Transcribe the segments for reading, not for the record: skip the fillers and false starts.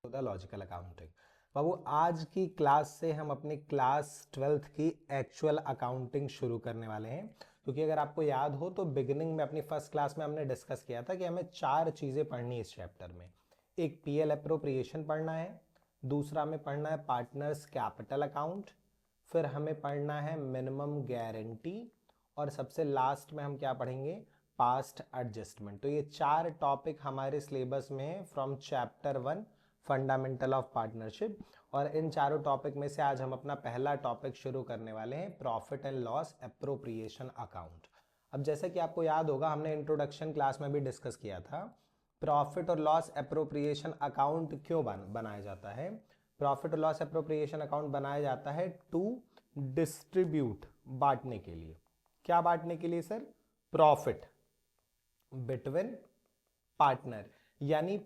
The logical accounting. बाबू आज की class से हम अपनी क्लास 12th की एक्चुअल अकाउंटिंग शुरू करने वाले हैं, क्योंकि अगर आपको याद हो तो बिगिनिंग में अपनी फर्स्ट क्लास में हमने डिस्कस किया था कि हमें 4 चीज़ें पढ़नी है इस चैप्टर में। एक पीएल अप्रोप्रिएशन पढ़ना है, दूसरा हमें पढ़ना है पार्टनर्स कैपिटल अकाउंट, फिर हमें पढ़ना है मिनिमम गारंटी, और सबसे लास्ट में हम क्या पढ़ेंगे, पास्ट एडजस्टमेंट। तो ये 4 टॉपिक हमारे सिलेबस में है from chapter 1 fundamental of partnership. और इन चारों टॉपिक में से आज हम अपना पहला टॉपिक शुरू करने वाले हैं, profit and loss appropriation account. अब जैसे कि आपको याद होगा, हमने इंट्रोडक्शन क्लास में भी डिस्कस किया था, प्रॉफिट और लॉस एप्रोप्रिएशन अकाउंट क्यों बनाया जाता है। प्रॉफिट और लॉस एप्रोप्रिएशन अकाउंट बनाया जाता है टू डिस्ट्रीब्यूट, बांटने के लिए। क्या बांटने के लिए सर? प्रॉफिट बिटवीन पार्टनर, यानी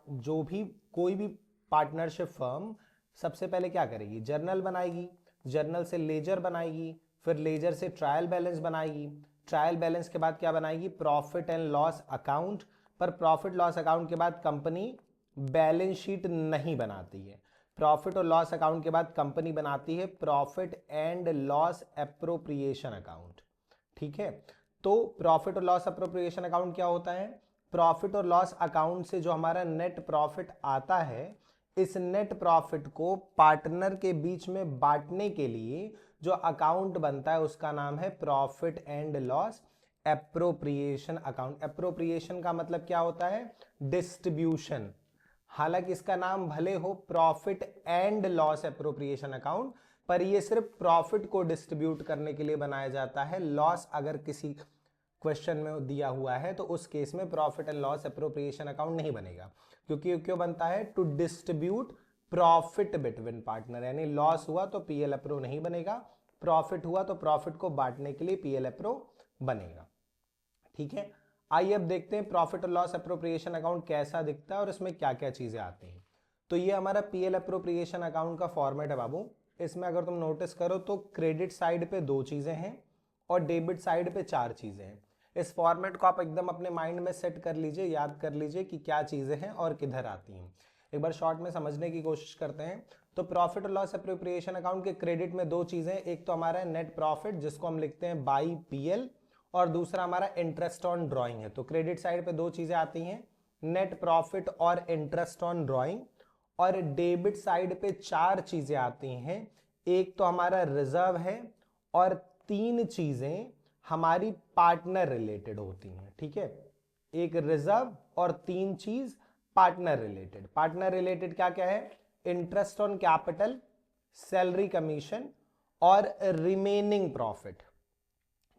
जो भी कोई भी पार्टनरशिप फर्म सबसे पहले क्या करेगी, जर्नल बनाएगी, जर्नल से लेजर बनाएगी, फिर लेजर से ट्रायल बैलेंस बनाएगी, ट्रायल बैलेंस के बाद क्या बनाएगी, प्रॉफिट एंड लॉस अकाउंट। पर प्रॉफिट लॉस अकाउंट के बाद कंपनी बैलेंस शीट नहीं बनाती है। प्रॉफिट और लॉस अकाउंट के बाद कंपनी बनाती है profit and loss appropriation account. ठीक है, तो प्रॉफिट और लॉस एप्रोप्रिएशन अकाउंट क्या होता है? प्रॉफिट और लॉस अकाउंट से जो हमारा नेट प्रॉफिट आता है, इस नेट प्रॉफिट को पार्टनर के बीच में बांटने के लिए जो अकाउंट बनता है उसका नाम है profit and loss appropriation account. Appropriation का मतलब क्या होता है? डिस्ट्रीब्यूशन। हालांकि इसका नाम भले हो profit and loss appropriation account, पर ये सिर्फ प्रॉफिट को डिस्ट्रीब्यूट करने के लिए बनाया जाता है। लॉस अगर किसी क्वेश्चन में दिया हुआ है तो उस केस में profit and loss appropriation account नहीं बनेगा, क्योंकि क्यों बनता है? To distribute profit between partner, यानी लॉस हुआ तो पीएल अप्रो नहीं बनेगा, प्रॉफिट हुआ तो प्रॉफिट को बांटने के लिए पीएल अप्रो बनेगा। ठीक है, आइए अब देखते हैं प्रॉफिट और लॉस एप्रोप्रिएशन अकाउंट कैसा दिखता है और इसमें क्या क्या चीजें आती हैं। तो ये हमारा पीएल एप्रोप्रिएशन अकाउंट का फॉर्मेट है बाबू। इसमें अगर तुम नोटिस करो तो क्रेडिट साइड पे 2 चीजें हैं और डेबिट साइड पे 4 चीजें हैं। इस फॉर्मेट को आप एकदम अपने माइंड में सेट कर लीजिए, याद कर लीजिए कि क्या चीजें हैं और किधर आती हैं। एक बार शॉर्ट में समझने की कोशिश करते हैं। तो प्रॉफिट और लॉस एप्रोप्रिएशन अकाउंट के क्रेडिट में 2 चीजें, एक तो हमारा नेट प्रॉफिट जिसको हम लिखते हैं बाई पीएल, और दूसरा हमारा इंटरेस्ट ऑन ड्राइंग है। तो क्रेडिट साइड पे 2 चीजें आती हैं, नेट प्रॉफिट और इंटरेस्ट ऑन ड्राइंग। और डेबिट साइड पे 4 चीजें आती हैं, एक तो हमारा रिजर्व है और 3 चीजें हमारी पार्टनर रिलेटेड होती हैं। ठीक है, एक रिजर्व और 3 चीज पार्टनर रिलेटेड। पार्टनर रिलेटेड क्या क्या है? Interest on capital, salary commission और रिमेनिंग प्रॉफिट।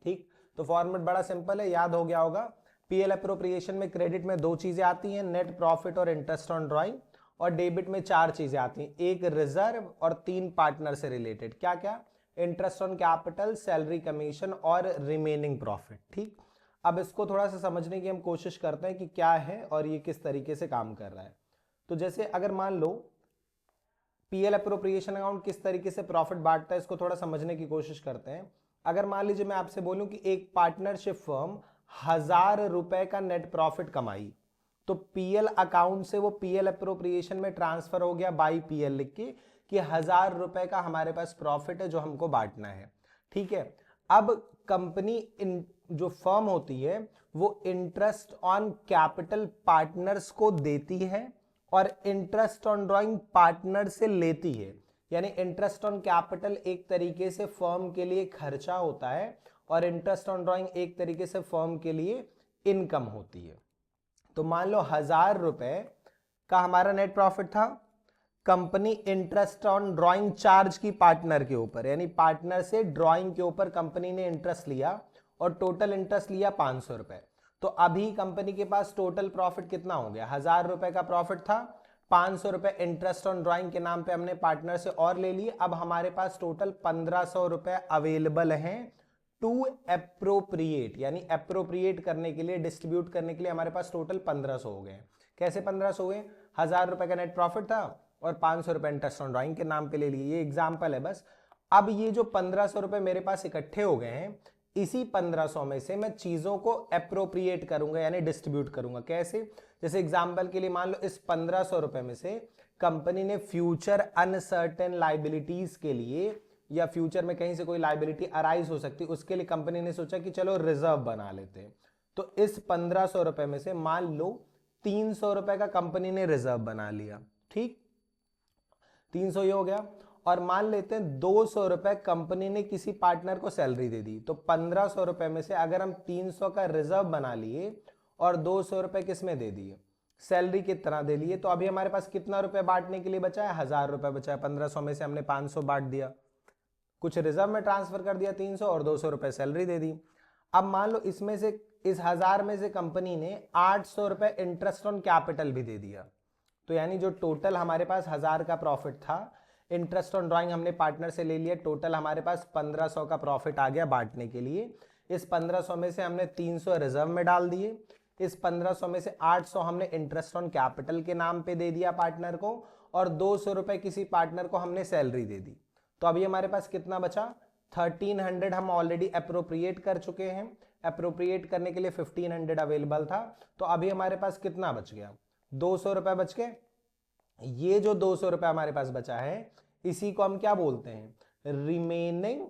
ठीक, तो फॉर्मेट बड़ा सिंपल है, याद हो गया होगा। पीएल अप्रोप्रिएशन में क्रेडिट में 2 चीजें आती हैं, नेट प्रॉफिट और इंटरेस्ट ऑन ड्राइंग, और डेबिट में 4 चीजें आती हैं, एक रिजर्व और 3 पार्टनर से रिलेटेड। क्या क्या? Interest on capital, salary commission और रिमेनिंग प्रॉफिट। ठीक, अब इसको थोड़ा सा समझने की हम कोशिश करते हैं कि क्या है और ये किस तरीके से काम कर रहा है। तो जैसे अगर मान लो पीएल अप्रोप्रिएशन अकाउंट किस तरीके से प्रॉफिट बांटता है, इसको थोड़ा समझने की कोशिश करते हैं। अगर मान लीजिए मैं आपसे बोलूं कि एक पार्टनरशिप फर्म 1000 रुपए का नेट प्रॉफिट कमाई, तो पीएल अकाउंट से वो पीएल अप्रोप्रिएशन में ट्रांसफर हो गया बाई पीएल लिख के कि 1000 रुपए का हमारे पास प्रॉफिट है जो हमको बांटना है। ठीक है, अब कंपनी जो फर्म होती है वो इंटरेस्ट ऑन कैपिटल पार्टनर्स को देती है और इंटरेस्ट ऑन ड्राइंग पार्टनर से लेती है। यानी इंटरेस्ट ऑन कैपिटल एक तरीके से फर्म के लिए खर्चा होता है और इंटरेस्ट ऑन ड्राइंग एक तरीके से फर्म के लिए इनकम होती है। तो मान लो 1000 रुपए का हमारा नेट प्रॉफिट था, company interest on drawing charge की पार्टनर के ऊपर, यानी पार्टनर से ड्राइंग के ऊपर कंपनी ने इंटरेस्ट लिया और टोटल इंटरेस्ट लिया 500 रुपए। तो अभी कंपनी के पास टोटल प्रॉफिट कितना हो गया? 1000 रुपए का प्रॉफिट था, 500 रुपए इंटरेस्ट ऑन ड्राइंग के नाम पे हमने पार्टनर से और ले लिए। अब हमारे पास टोटल 1500 रुपए अवेलेबल हैं टू एप्रोप्रिएट, यानी एप्रोप्रिएट करने के लिए, डिस्ट्रीब्यूट करने के लिए हमारे पास टोटल 1500 हो गए। कैसे 1500 हुए? 1000 रुपए का नेट प्रॉफिट था और 500 रुपए इंटरेस्ट ऑन ड्राइंग के नाम पे ले लिए। ये एग्जाम्पल है बस। अब ये जो 1500 रुपए मेरे पास इकट्ठे हो गए हैं, इसी 1500 में से मैं चीजों को अप्रोप्रिएट करूंगा यानी डिस्ट्रीब्यूट करूंगा। कैसे? जैसे एग्जांपल के लिए मान लो इस 1500 रुपए में से कंपनी ने फ्यूचर अनसर्टेन लाइबिलिटीज के लिए या फ्यूचर में कहीं से कोई लाइबिलिटी अराइज हो सकती, उसके लिए कंपनी ने सोचा कि चलो रिजर्व बना लेते हैं। तो इस 1500 रुपए में से मान लो 300 रुपए का कंपनी ने रिजर्व बना लिया, ठीक, 300 ये हो गया। और मान लेते हैं 200 रुपए कंपनी ने किसी पार्टनर को सैलरी दे दी। तो 1500 रुपए में से अगर हम 300 का रिजर्व बना लिए और 200 रुपए किसमें दे दिए, सैलरी की तरह दे लिए, तो अभी हमारे पास कितना रुपए बांटने के लिए बचा है? 1000 रुपए बचा है। 1500 में से हमने 500 बांट दिया, कुछ रिजर्व में ट्रांसफर कर दिया 300 और 200 रुपए सैलरी दे दी। अब मान लो इसमें से इस 1000 में से कंपनी ने 800 रुपए इंटरेस्ट ऑन कैपिटल भी दे दिया। तो यानी जो टोटल हमारे पास 1000 का प्रॉफिट था, इंटरेस्ट ऑन ड्राइंग हमने पार्टनर से ले लिया, टोटल हमारे पास 1500 का प्रॉफिट आ गया बांटने के लिए। इस 1500 में से हमने 300 रिजर्व में डाल दिए, इस 1500 में से 800 हमने इंटरेस्ट ऑन कैपिटल के नाम पे दे दिया पार्टनर को, और 200 रुपए किसी पार्टनर को हमने सैलरी दे दी। तो अभी हमारे पास कितना बचा? 1300 हम ऑलरेडी अप्रोप्रिएट कर चुके हैं। अप्रोप्रिएट करने के लिए 1500 अवेलेबल था। तो अभी हमारे पास कितना बच गया? 200 रुपए बच गए। ये जो 200 रुपए हमारे पास बचा है, इसी को हम क्या बोलते हैं? Remaining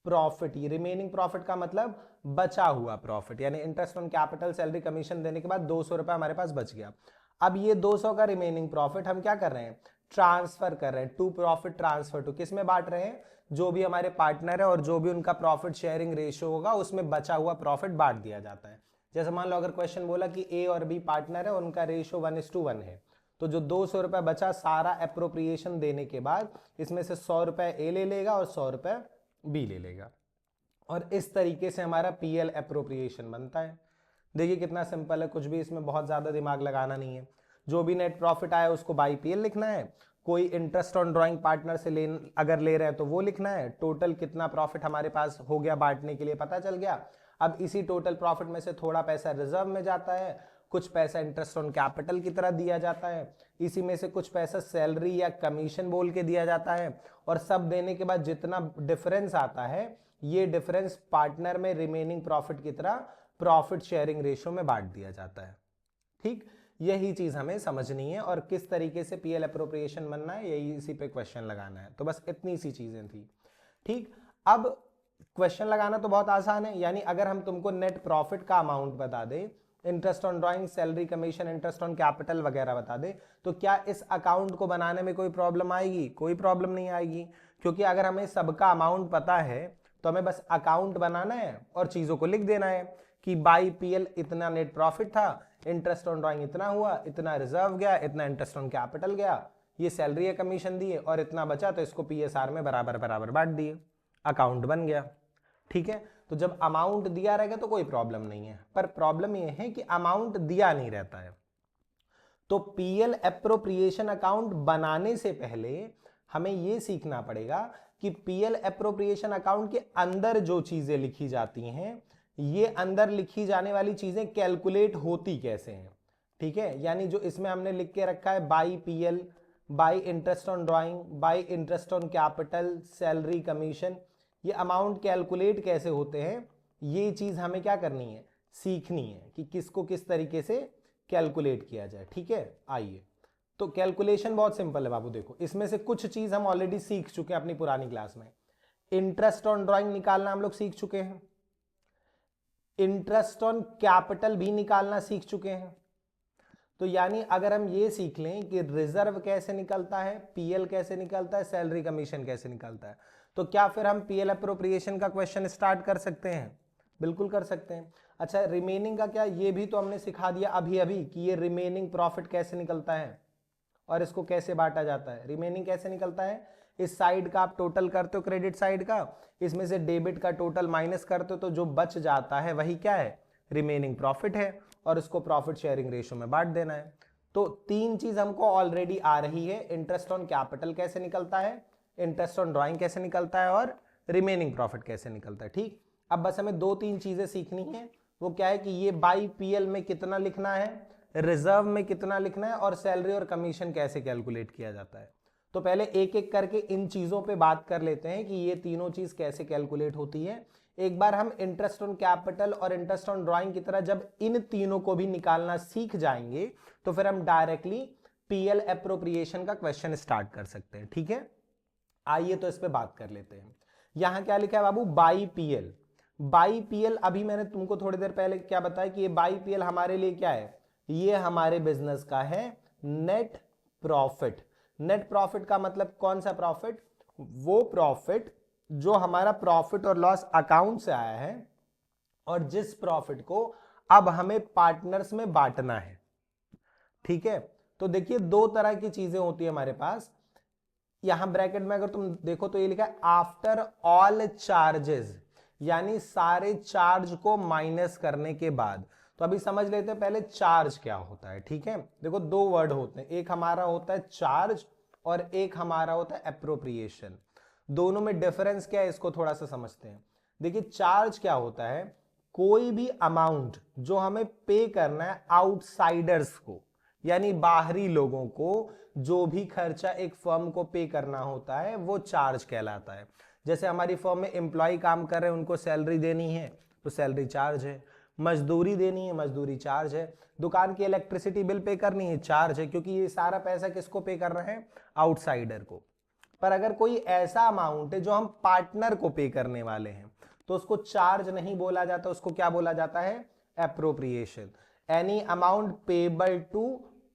profit. रिमेनिंग प्रॉफिट का मतलब बचा हुआ प्रॉफिट, यानी interest on capital, salary, commission देने के बाद 200 रुपए हमारे पास बच गया। अब ये 200 का रिमेनिंग प्रॉफिट हम क्या कर रहे हैं? ट्रांसफर कर रहे हैं। टू प्रॉफिट ट्रांसफर टू, किस में बांट रहे हैं? जो भी हमारे पार्टनर है और जो भी उनका प्रॉफिट शेयरिंग रेशियो होगा उसमें बचा हुआ प्रॉफिट बांट दिया जाता है। जैसे मान लो अगर क्वेश्चन बोला कि ए और बी पार्टनर है और उनका रेशियो 1:1 है, तो जो 200 रुपए बचा सारा अप्रोप्रिएशन देने के बाद इसमें से 100 रुपए ए ले लेगा और 100 रुपए बी ले लेगा, और इस तरीके से हमारा पीएल अप्रोप्रिएशन बनता है। देखिए कितना सिंपल है, कुछ भी इसमें बहुत ज्यादा दिमाग लगाना नहीं है। जो भी नेट प्रॉफिट आया उसको बाई पीएल लिखना है, कोई इंटरेस्ट ऑन ड्राइंग पार्टनर से अगर ले रहे हैं तो वो लिखना है। टोटल कितना प्रॉफिट हमारे पास हो गया बांटने के लिए पता चल गया। अब इसी टोटल प्रॉफिट में से थोड़ा पैसा रिजर्व में जाता है, कुछ पैसा इंटरेस्ट ऑन कैपिटल की तरह दिया जाता है, इसी में से कुछ पैसा सैलरी या कमीशन बोल के दिया जाता है, और सब देने के बाद जितना डिफरेंस आता है ये डिफरेंस पार्टनर में रिमेनिंग प्रॉफिट की तरह प्रॉफिट शेयरिंग रेशियो में बांट दिया जाता है। ठीक, यही चीज हमें समझनी है और किस तरीके से पीएल अप्रोप्रिएशन बनना है, यही इसी पे क्वेश्चन लगाना है। तो बस इतनी सी चीजें थी। ठीक, अब क्वेश्चन लगाना तो बहुत आसान है। यानी अगर हम तुमको नेट प्रॉफिट का अमाउंट बता दें, interest on drawing, salary, commission, interest on capital वगैरह बता दे, तो क्या इस अकाउंट को बनाने में कोई प्रॉब्लम आएगी? कोई प्रॉब्लम नहीं आएगी, क्योंकि अगर हमें सबका अमाउंट पता है तो हमें बस अकाउंट बनाना है और चीजों को लिख देना है कि बाई पीएल इतना नेट प्रॉफिट था, इंटरेस्ट ऑन ड्राइंग इतना हुआ, इतना रिजर्व गया, इतना इंटरेस्ट ऑन कैपिटल गया, ये सैलरी या कमीशन दिए और इतना बचा तो इसको पीएसआर में बराबर बराबर बांट दिए, अकाउंट बन गया। ठीक है, तो जब अमाउंट दिया रहेगा तो कोई प्रॉब्लम नहीं है, पर प्रॉब्लम यह है कि अमाउंट दिया नहीं रहता है। तो पीएल अप्रोप्रिएशन अकाउंट बनाने से पहले हमें यह सीखना पड़ेगा कि पीएल अप्रोप्रिएशन अकाउंट के अंदर जो चीजें लिखी जाती हैं, ये अंदर लिखी जाने वाली चीजें कैलकुलेट होती कैसे हैं। ठीक है, यानी जो इसमें हमने लिख के रखा है by PL, by interest on drawing, by interest on capital, salary, commission, ये अमाउंट कैलकुलेट कैसे होते हैं, ये चीज हमें क्या करनी है? सीखनी है कि किसको किस तरीके से कैलकुलेट किया जाए। ठीक है, आइए, तो कैलकुलेशन बहुत सिंपल है बाबू। देखो इसमें से कुछ चीज हम ऑलरेडी सीख चुके हैं अपनी पुरानी क्लास में। इंटरेस्ट ऑन ड्राइंग निकालना हम लोग सीख चुके हैं, इंटरेस्ट ऑन कैपिटल भी निकालना सीख चुके हैं। तो यानी अगर हम ये सीख लें कि रिजर्व कैसे निकलता है, पीएल कैसे निकलता है, सैलरी कमीशन कैसे निकलता है, तो क्या फिर हम पीएल अप्रोप्रिएशन का क्वेश्चन स्टार्ट कर सकते हैं? बिल्कुल कर सकते हैं। अच्छा, रिमेनिंग का क्या? ये भी तो हमने सिखा दिया अभी अभी कि ये रिमेनिंग प्रॉफिट कैसे निकलता है और इसको कैसे बांटा जाता है। रिमेनिंग कैसे निकलता है? इस साइड का आप टोटल करते हो क्रेडिट साइड का, इसमें से डेबिट का टोटल माइनस करते हो, तो जो बच जाता है वही क्या है? रिमेनिंग प्रॉफिट है, और उसको प्रॉफिट शेयरिंग रेशियो में बांट देना है। तो तीन चीज हमको ऑलरेडी आ रही है, इंटरेस्ट ऑन कैपिटल कैसे निकलता है, इंटरेस्ट ऑन ड्राइंग कैसे निकलता है, और रिमेनिंग प्रॉफिट कैसे निकलता है। ठीक, अब बस हमें दो तीन चीजें सीखनी है। वो क्या है कि ये बाई पीएल में कितना लिखना है, रिजर्व में कितना लिखना है, और सैलरी और कमीशन कैसे कैलकुलेट किया जाता है। तो पहले एक एक करके इन चीजों पे बात कर लेते हैं कि ये तीनों चीज कैसे कैलकुलेट होती है। एक बार हम इंटरेस्ट ऑन कैपिटल और इंटरेस्ट ऑन ड्राइंग की तरह जब इन तीनों को भी निकालना सीख जाएंगे तो फिर हम डायरेक्टली पीएल एप्रोप्रिएशन का क्वेश्चन स्टार्ट कर सकते हैं। ठीक है, आइए तो इस पे बात कर लेते हैं। यहां क्या लिखा है बाबू, बाई पीएल। बाई पीएल अभी मैंने तुमको थोड़ी देर पहले क्या बताया कि ये बाई पीएल हमारे लिए क्या है, ये हमारे बिजनेस का है नेट प्रॉफिट। नेट प्रॉफिट का मतलब कौन सा प्रॉफिट, वो प्रॉफिट जो हमारा प्रॉफिट और लॉस अकाउंट से आया है और जिस प्रॉफिट को अब हमें पार्टनर्स में बांटना है। ठीक है, तो देखिए दो तरह की चीजें होती है हमारे पास। यहां ब्रैकेट में अगर तुम देखो तो ये लिखा है आफ्टर ऑल चार्जेस, यानी सारे चार्ज को माइनस करने के बाद। तो अभी समझ लेते हैं पहले चार्ज क्या होता है। ठीक है, देखो दो वर्ड होते हैं, एक हमारा होता है चार्ज और एक हमारा होता है एप्रोप्रिएशन। दोनों में डिफरेंस क्या है इसको थोड़ा सा समझते हैं। देखिए चार्ज क्या होता है, कोई भी अमाउंट जो हमें पे करना है आउटसाइडर्स को, यानी बाहरी लोगों को, जो भी खर्चा एक फर्म को पे करना होता है वो चार्ज कहलाता है। जैसे हमारी फर्म में एम्प्लॉय काम कर रहे हैं, उनको सैलरी देनी है तो सैलरी चार्ज है, मजदूरी देनी है मजदूरी चार्ज है, दुकान की इलेक्ट्रिसिटी बिल पे करनी है चार्ज है, क्योंकि ये सारा पैसा किसको पे कर रहे हैं, आउटसाइडर को। पर अगर कोई ऐसा अमाउंट है जो हम पार्टनर को पे करने वाले हैं तो उसको चार्ज नहीं बोला जाता, उसको क्या बोला जाता है, appropriation. Any amount payable to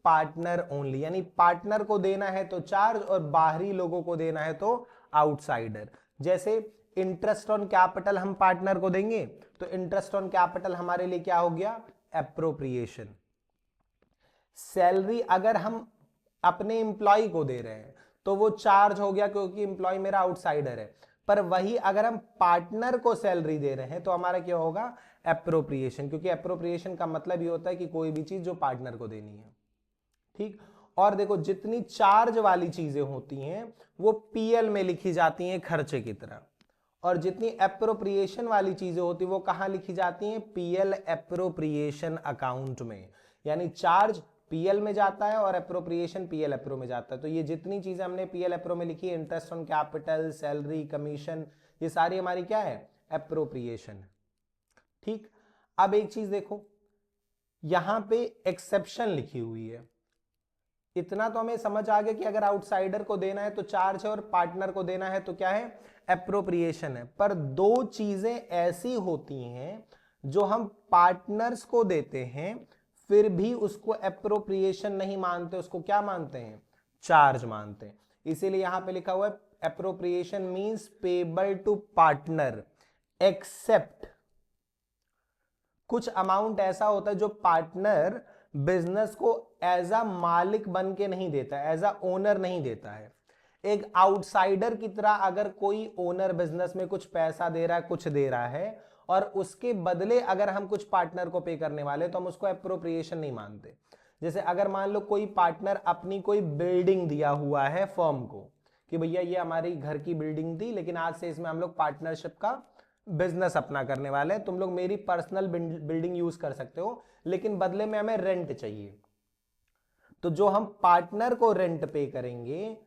partner only, यानी पार्टनर को देना है तो चार्ज और बाहरी लोगों को देना है तो आउटसाइडर। जैसे इंटरेस्ट ऑन कैपिटल हम पार्टनर को देंगे तो इंटरेस्ट ऑन कैपिटल हमारे लिए क्या हो गया, एप्रोप्रिएशन। सैलरी अगर हम अपने एम्प्लॉय को दे रहे हैं तो वो चार्ज हो गया क्योंकि एम्प्लॉय मेरा आउटसाइडर है। पर वही अगर हम पार्टनर को सैलरी दे रहे हैं तो हमारा क्या होगा, एप्रोप्रिएशन, क्योंकि एप्रोप्रिएशन का मतलब ये होता है कि कोई भी चीज जो पार्टनर को देनी है। ठीक, और देखो जितनी चार्ज वाली चीजें होती हैं वो पीएल में लिखी जाती हैं खर्चे की तरह, और जितनी एप्रोप्रिएशन वाली चीजें होती है वो कहां लिखी जाती हैं, पीएल एप्रोप्रिएशन अकाउंट में। यानी चार्ज पीएल में जाता है और एप्रोप्रिएशन पीएल एप्रो में जाता है। तो ये जितनी चीजें हमने पीएल एप्रो में लिखी है, interest on capital, salary, commission, ये सारी हमारी क्या है, एप्रोप्रिएशन। ठीक, अब एक चीज देखो, यहां पे एक्सेप्शन लिखी हुई है। इतना तो हमें समझ आ गया कि अगर आउटसाइडर को देना है तो चार्ज है और पार्टनर को देना है तो क्या है, एप्रोप्रिएशन है। पर दो चीजें ऐसी होती हैं जो हम पार्टनर्स को देते हैं फिर भी उसको एप्रोप्रिएशन नहीं मानते, उसको क्या मानते हैं, चार्ज मानते हैं। इसीलिए यहां पे लिखा हुआ है appropriation means payable to partner except, कुछ अमाउंट ऐसा होता है जो पार्टनर बिजनेस को एज अ मालिक बन के नहीं देता है, एज अ ओनर नहीं देता है। एक आउटसाइडर की तरह अगर कोई ओनर बिजनेस में कुछ पैसा दे रहा है, कुछ दे रहा है, और उसके बदले अगर हम कुछ पार्टनर को पे करने वाले तो हम उसको एप्रोप्रिएशन नहीं मानते। जैसे अगर मान लो कोई पार्टनर अपनी कोई बिल्डिंग दिया हुआ है फर्म को कि भैया ये हमारी घर की बिल्डिंग थी लेकिन आज से इसमें हम लोग पार्टनरशिप का बिजनेस अपना करने वाले हैं, तुम लोग मेरी पर्सनल बिल्डिंग यूज कर सकते हो लेकिन बदले में हमें रेंट चाहिए। तो जो हम पार्टनर को रेंट पे करेंगे,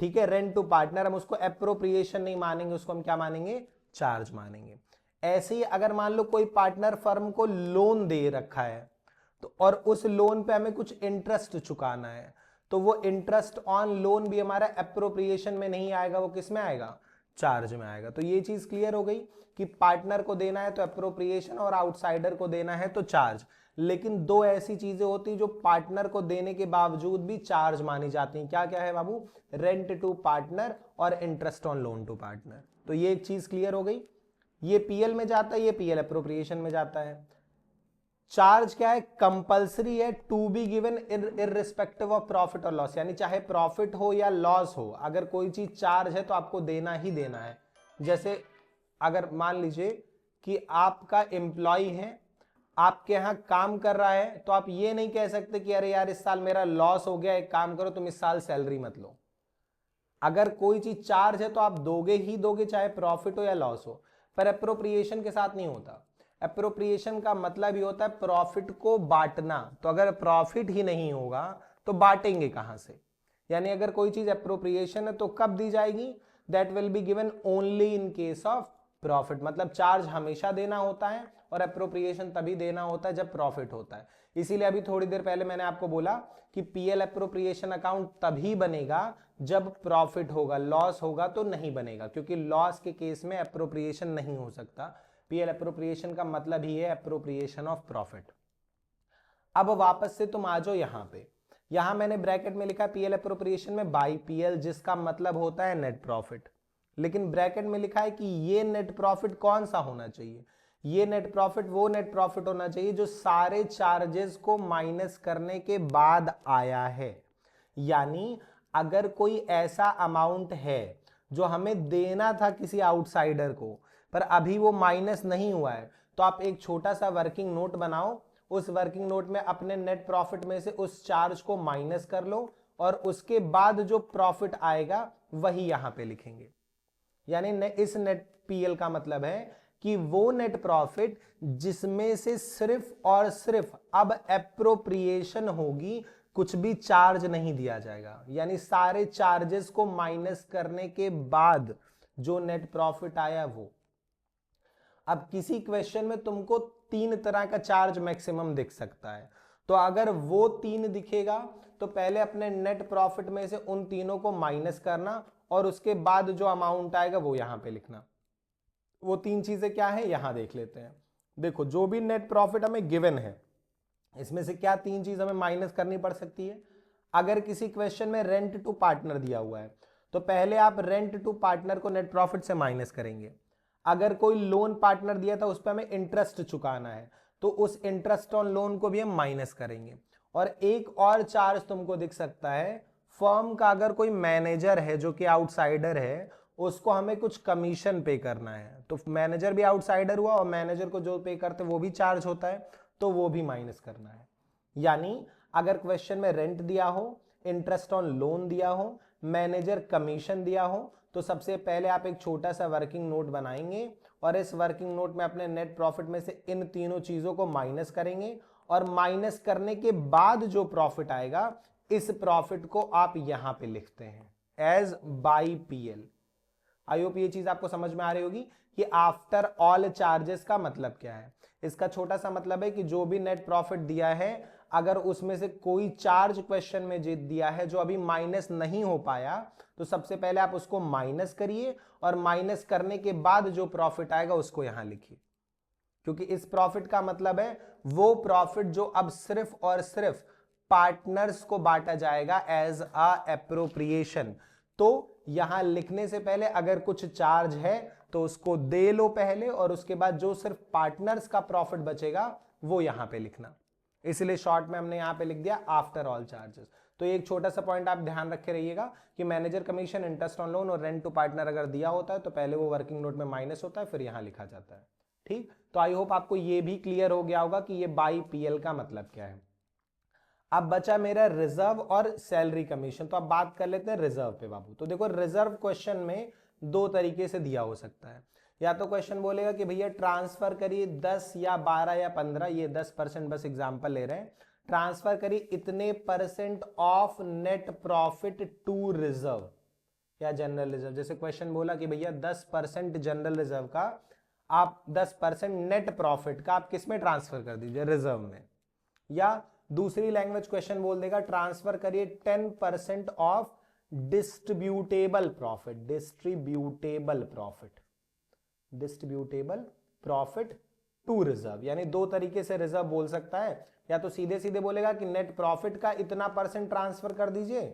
ठीक है, रेंट टू पार्टनर, हम उसको एप्रोप्रिएशन नहीं मानेंगे, उसको हम क्या मानेंगे, चार्ज मानेंगे। ऐसे ही अगर मान लो कोई पार्टनर फर्म को लोन दे रखा है तो और उस लोन पे हमें कुछ इंटरेस्ट चुकाना है तो वो इंटरेस्ट ऑन लोन भी हमारा एप्रोप्रिएशन में नहीं आएगा, वो किस में आएगा, चार्ज में आएगा। तो ये चीज क्लियर हो गई कि पार्टनर को देना है तो एप्रोप्रिएशन और आउटसाइडर को देना है तो चार्ज। लेकिन दो ऐसी चीजें होती जो पार्टनर को देने के बावजूद भी चार्ज मानी जाती हैं, क्या क्या है बाबू, रेंट टू पार्टनर और interest on loan to partner. तो ये एक चीज क्लियर हो गई, ये पीएल में जाता है, ये पीएल एप्रोप्रिएशन में जाता है। चार्ज क्या है, कंपलसरी है, to be given irrespective of profit और लॉस, यानी चाहे प्रॉफिट हो या लॉस हो, अगर कोई चीज चार्ज है तो आपको देना ही देना है। जैसे अगर मान लीजिए कि आपका एम्प्लॉय है, आपके यहां काम कर रहा है, तो आप ये नहीं कह सकते कि अरे यार इस साल मेरा लॉस हो गया, एक काम करो तुम इस साल सैलरी मत लो। अगर कोई चीज चार्ज है तो आप दोगे ही दोगे, चाहे प्रॉफिट हो या लॉस हो। पर एप्रोप्रिएशन के साथ नहीं होता। एप्रोप्रिएशन का मतलब ही होता है प्रॉफिट को बांटना, तो अगर प्रॉफिट ही नहीं होगा तो बांटेंगे कहां से। यानी अगर कोई चीज एप्रोप्रिएशन है तो कब दी जाएगी, that will be given only in case of profit, मतलब चार्ज हमेशा देना होता है और एप्रोप्रिएशन तभी देना होता है जब प्रॉफिट होता है। इसीलिए अभी थोड़ी देर पहले मैंने आपको बोला कि पीएल एप्रोप्रिएशन अकाउंट तभी बनेगा जब प्रॉफिट होगा, लॉस होगा तो नहीं बनेगा, क्योंकि लॉस के केस में एप्रोप्रिएशन नहीं हो सकता। पीएल एप्रोप्रिएशन का मतलब ही है एप्रोप्रिएशन ऑफ प्रॉफिट। अब वापस से तुम आ जाओ यहां पे, यहां मैंने ब्रैकेट में लिखा पीएल एप्रोप्रिएशन में बाई पीएल, जिसका मतलब होता है नेट प्रॉफिट, लेकिन ब्रैकेट में लिखा है कि ये नेट प्रॉफिट कौन सा होना चाहिए, ये नेट प्रॉफिट वो नेट प्रॉफिट होना चाहिए जो सारे चार्जेस को माइनस करने के बाद आया है। यानी अगर कोई ऐसा अमाउंट है जो हमें देना था किसी आउटसाइडर को पर अभी वो माइनस नहीं हुआ है, तो आप एक छोटा सा वर्किंग नोट बनाओ, उस वर्किंग नोट में अपने नेट प्रॉफिट में से उस चार्ज को माइनस कर लो और उसके बाद जो प्रॉफिट आएगा वही यहां पे लिखेंगे। यानी इस नेट पीएल का मतलब है कि वो नेट प्रॉफिट जिसमें से सिर्फ और सिर्फ अब एप्रोप्रिएशन होगी, कुछ भी चार्ज नहीं दिया जाएगा, यानी सारे चार्जेस को माइनस करने के बाद जो नेट प्रॉफिट आया वो। अब किसी क्वेश्चन में तुमको 3 तरह का चार्ज मैक्सिमम दिख सकता है, तो अगर वो 3 दिखेगा तो पहले अपने नेट प्रॉफिट में से उन तीनों को माइनस करना और उसके बाद जो अमाउंट आएगा वो यहां पे लिखना। वो 3 चीजें क्या है यहां देख लेते हैं। देखो जो भी नेट प्रॉफिट हमें गिवन है इसमें से क्या 3 चीज हमें माइनस करनी पड़ सकती है। अगर किसी क्वेश्चन में रेंट टू पार्टनर दिया हुआ है तो पहले आप रेंट टू पार्टनर को नेट प्रॉफिट से माइनस करेंगे। अगर कोई लोन पार्टनर दिया था उस पर हमें इंटरेस्ट चुकाना है तो उस इंटरेस्ट ऑन लोन को भी हम माइनस करेंगे। और एक और चार्ज तुमको दिख सकता है, फर्म का अगर कोई मैनेजर है जो कि आउटसाइडर है उसको हमें कुछ कमीशन पे करना है, तो मैनेजर भी आउटसाइडर हुआ और मैनेजर को जो पे करते वो भी चार्ज होता है, तो वो भी माइनस करना है। यानी अगर क्वेश्चन में रेंट दिया हो, इंटरेस्ट ऑन लोन दिया हो, मैनेजर कमीशन दिया हो, तो सबसे पहले आप एक छोटा सा वर्किंग नोट बनाएंगे और इस वर्किंग नोट में अपने नेट प्रॉफिट में से इन तीनों चीजों को माइनस करेंगे और माइनस करने के बाद जो प्रॉफिट आएगा इस प्रॉफिट को आप यहां पे लिखते हैं as by PL. I hope ये चीज आपको समझ में आ रही होगी कि आफ्टर ऑल चार्जेस का मतलब क्या है। इसका छोटा सा मतलब है कि जो भी नेट प्रॉफिट दिया है अगर उसमें से कोई चार्ज क्वेश्चन में दिया है जो अभी माइनस नहीं हो पाया तो सबसे पहले आप उसको माइनस करिए और माइनस करने के बाद जो प्रॉफिट आएगा उसको यहां लिखिए, क्योंकि इस प्रॉफिट का मतलब है वो प्रॉफिट जो अब सिर्फ और सिर्फ पार्टनर्स को बांटा जाएगा एज अ एप्रोप्रिएशन। तो यहां लिखने से पहले अगर कुछ चार्ज है तो उसको दे लो पहले और उसके बाद जो सिर्फ पार्टनर्स का प्रॉफिट बचेगा वो यहां पे लिखना। इसलिए शॉर्ट में हमने यहां पे लिख दिया आफ्टर ऑल चार्जेस। तो एक छोटा सा पॉइंट आप ध्यान रखे रहिएगा कि manager commission, interest on loan और रेंट टू पार्टनर अगर दिया होता है तो पहले वो वर्किंग नोट में माइनस होता है फिर यहां लिखा जाता है। ठीक, तो आई होप आपको ये भी क्लियर हो गया होगा कि ये बाई पीएल का मतलब क्या है। अब बचा मेरा रिजर्व और सैलरी कमीशन, तो अब बात कर लेते हैं रिजर्व पे बाबू। तो देखो रिजर्व क्वेश्चन में 2 तरीके से दिया हो सकता है। या तो क्वेश्चन बोलेगा कि भैया ट्रांसफर करिए 10 या 12 या 15, ये 10% बस एग्जांपल ले रहे हैं, ट्रांसफर करिए इतने % of net profit to reserve या जनरल रिजर्व। जैसे क्वेश्चन बोला कि भैया 10% जनरल रिजर्व का आप 10% नेट प्रॉफिट का आप किस में ट्रांसफर कर दीजिए, रिजर्व में। या दूसरी लैंग्वेज क्वेश्चन बोल देगा ट्रांसफर करिए 10% of distributable profit, distributable profit to reserve. यानी 2 तरीके से रिजर्व बोल सकता है, या तो सीधे सीधे बोलेगा कि नेट प्रॉफिट का इतना % ट्रांसफर कर दीजिए,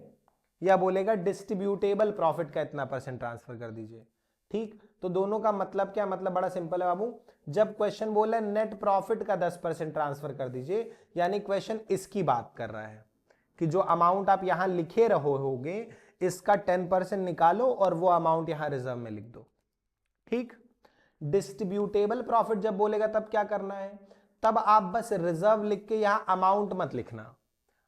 या बोलेगा डिस्ट्रीब्यूटेबल प्रॉफिट का इतना % ट्रांसफर कर दीजिए। ठीक, तो दोनों का मतलब क्या, मतलब बड़ा सिंपल है बाबू। जब क्वेश्चन बोला नेट प्रॉफिट का 10% ट्रांसफर कर दीजिए, यानी क्वेश्चन इसकी बात कर रहा है कि जो अमाउंट आप यहां लिखे रहोगे इसका 10% निकालो और वो अमाउंट यहां रिजर्व में लिख दो। ठीक, डिस्ट्रीब्यूटेबल प्रॉफिट जब बोलेगा तब क्या करना है, तब आप बस रिजर्व लिख के यहां अमाउंट मत लिखना,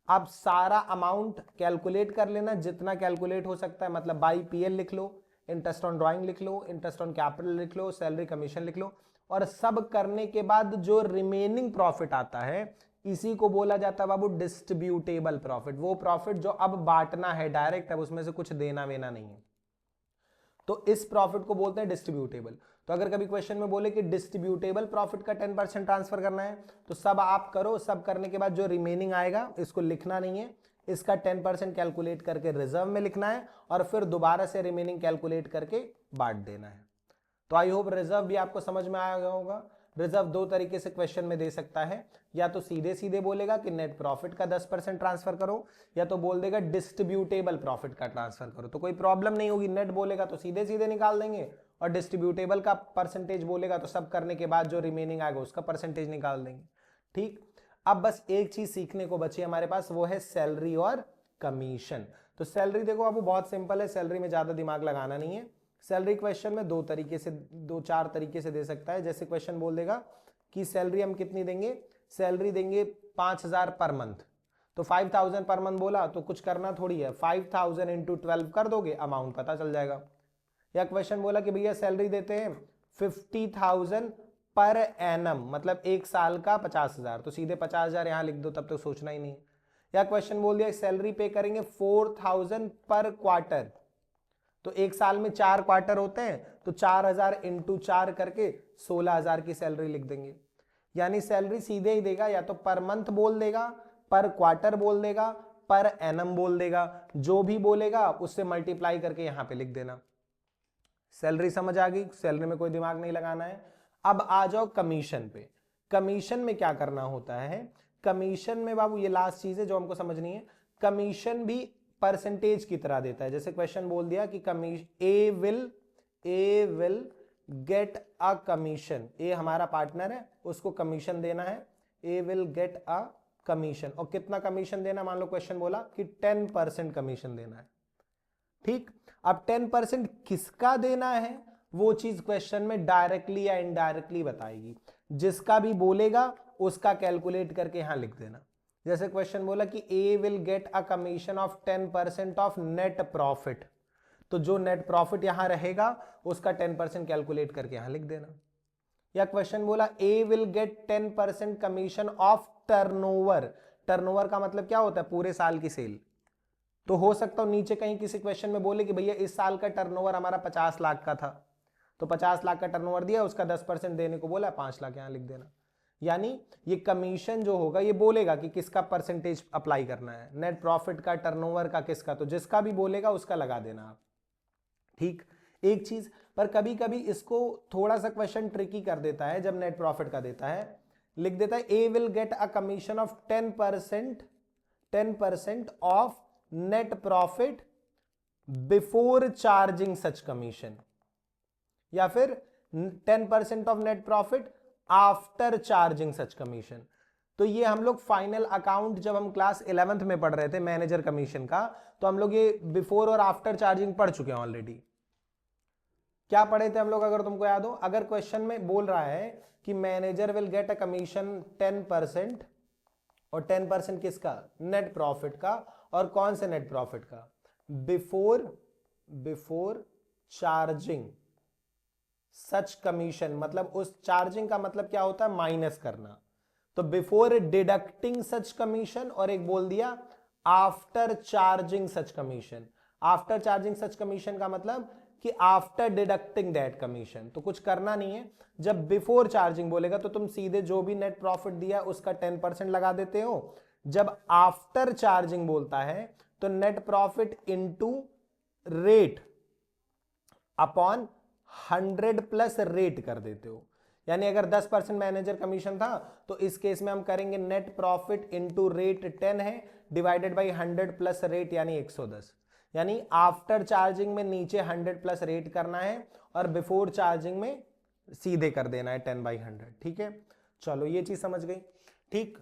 आप सारा अमाउंट कैलकुलेट कर लेना जितना कैलकुलेट हो सकता है। मतलब बाई पीएल लिख लो, इंटरेस्ट ऑन ड्राइंग लिख लो, इंटरेस्ट ऑन कैपिटल लिख लो, सैलरी कमीशन लिख लो, और सब करने के बाद जो रिमेनिंग प्रॉफिट आता है इसी को बोला जाता है बाबू डिस्ट्रीब्यूटेबल प्रॉफिट। वो प्रॉफिट जो अब बांटना है डायरेक्ट, अब उसमें से कुछ देना वेना नहीं है। तो इस प्रॉफिट को बोलते हैं डिस्ट्रीब्यूटेबल। तो अगर कभी क्वेश्चन में बोले कि डिस्ट्रीब्यूटेबल प्रॉफिट का 10% ट्रांसफर करना है, तो सब आप करो, सब करने के बाद जो रिमेनिंग आएगा इसको लिखना नहीं है, इसका 10% कैलकुलेट करके रिजर्व में लिखना है और फिर दोबारा से रिमेनिंग कैलकुलेट करके बांट देना है। तो आई होप रिजर्व भी आपको समझ में आया होगा। रिजर्व दो तरीके से क्वेश्चन में दे सकता है, या तो सीधे सीधे बोलेगा कि नेट प्रॉफिट का 10% ट्रांसफर करो, या तो बोल देगा डिस्ट्रीब्यूटेबल प्रॉफिट का ट्रांसफर करो। तो कोई प्रॉब्लम नहीं होगी, नेट बोलेगा तो सीधे सीधे निकाल देंगे और डिस्ट्रीब्यूटेबल का परसेंटेज बोलेगा तो सब करने के बाद जो रिमेनिंग आएगा उसका परसेंटेज निकाल देंगे। ठीक, अब बस एक चीज सीखने को बची हमारे पास, वो है सैलरी और कमीशन। तो सैलरी देखो अब बहुत सिंपल है, सैलरी में ज्यादा दिमाग लगाना नहीं है। सैलरी क्वेश्चन में दो चार तरीके से दे सकता है। जैसे क्वेश्चन बोल देगा कि सैलरी हम कितनी देंगे, सैलरी देंगे 5000 पर मंथ, तो 5000 पर मंथ बोला तो कुछ करना थोड़ी है, 5000 इंटू 12 कर दोगे, अमाउंट पता चल जाएगा। या क्वेश्चन बोला कि भैया सैलरी देते हैं 50,000 पर एनम, मतलब एक साल का 50,000, तो सीधे 50,000 यहां लिख दो, तब तो सोचना ही नहीं। या क्वेश्चन बोल दिया सैलरी पे करेंगे 4000 पर क्वार्टर, तो एक साल में 4 क्वार्टर होते हैं, तो 4000 इंटू 4 करके 16,000 की सैलरी लिख देंगे। यानी सैलरी सीधे ही देगा, या तो पर मंथ बोल देगा, पर क्वार्टर बोल देगा, पर एनम बोल देगा, जो भी बोलेगा उससे मल्टीप्लाई करके यहां पे लिख देना। सैलरी समझ आ गई, सैलरी में कोई दिमाग नहीं लगाना है। अब आ जाओ कमीशन पे। कमीशन में क्या करना होता है, कमीशन में बाबू ये लास्ट चीज है जो हमको समझनी है, कमीशन भी परसेंटेज की तरह देता है। जैसे क्वेश्चन बोल दिया कि A will get a commission, ए हमारा पार्टनर है, उसको कमीशन देना है, A will get a commission, और कितना कमीशन देना, मान लो क्वेश्चन बोला कि 10% कमीशन देना है। ठीक, अब 10% किसका देना है वो चीज क्वेश्चन में डायरेक्टली या इनडायरेक्टली बताएगी, जिसका भी बोलेगा उसका कैलकुलेट करके यहां लिख देना। जैसे क्वेश्चन बोला कि A will get a commission of 10% of net profit, तो जो नेट प्रॉफिट यहां रहेगा उसका 10% कैलकुलेट करके यहां लिख देना। या क्वेश्चन बोला A will get 10% commission of turnover, turnover का मतलब क्या होता है, पूरे साल की सेल। तो हो सकता हो नीचे कहीं किसी क्वेश्चन में बोले कि भैया इस साल का टर्नओवर हमारा 50 लाख का था, तो 50 लाख का टर्नओवर दिया, उसका 10% देने को बोला, 5 लाख यहां लिख देना। यानी ये कमीशन जो होगा ये बोलेगा कि किसका परसेंटेज अप्लाई करना है, नेट प्रॉफिट का, टर्नओवर का, किसका, तो जिसका भी बोलेगा उसका लगा देना आप। ठीक, एक चीज पर कभी कभी इसको थोड़ा सा क्वेश्चन ट्रिकी कर देता है, जब नेट प्रॉफिट का देता है, लिख देता है A will get a commission of 10% of net profit before charging such commission, या फिर 10% of net profit after charging such commission. तो ये हम लोग फाइनल अकाउंट जब हम क्लास 11th में पढ़ रहे थे मैनेजर कमीशन का, तो हम लोग ये बिफोर और आफ्टर चार्जिंग पढ़ चुके हैं ऑलरेडी। क्या पढ़े थे हम लोग, अगर तुमको याद हो, अगर क्वेश्चन में बोल रहा है कि manager will get a commission 10%, और 10% किसका, नेट प्रॉफिट का, और कौन से नेट प्रॉफिट का, बिफोर चार्जिंग सच कमीशन, मतलब उस चार्जिंग का मतलब क्या होता है, माइनस करना, तो बिफोर डिडक्टिंग सच कमीशन, और एक बोल दिया after charging such commission. After charging such commission का मतलब कि आफ्टर डिडक्टिंग दैट कमीशन, तो कुछ करना नहीं है। जब बिफोर चार्जिंग बोलेगा तो तुम सीधे जो भी नेट प्रॉफिट दिया उसका 10% लगा देते हो। जब आफ्टर चार्जिंग बोलता है तो net profit into rate upon 100 plus rate कर देते हो। यानी अगर 10% मैनेजर कमीशन था तो इस केस में हम करेंगे नेट प्रॉफिट इनटू रेट 10 है डिवाइडेड बाई 100 प्लस रेट यानी 110। यानी आफ्टर चार्जिंग में नीचे 100 प्लस रेट करना है और बिफोर चार्जिंग में सीधे कर देना है 10/100। ठीक है, चलो ये चीज समझ गई। ठीक,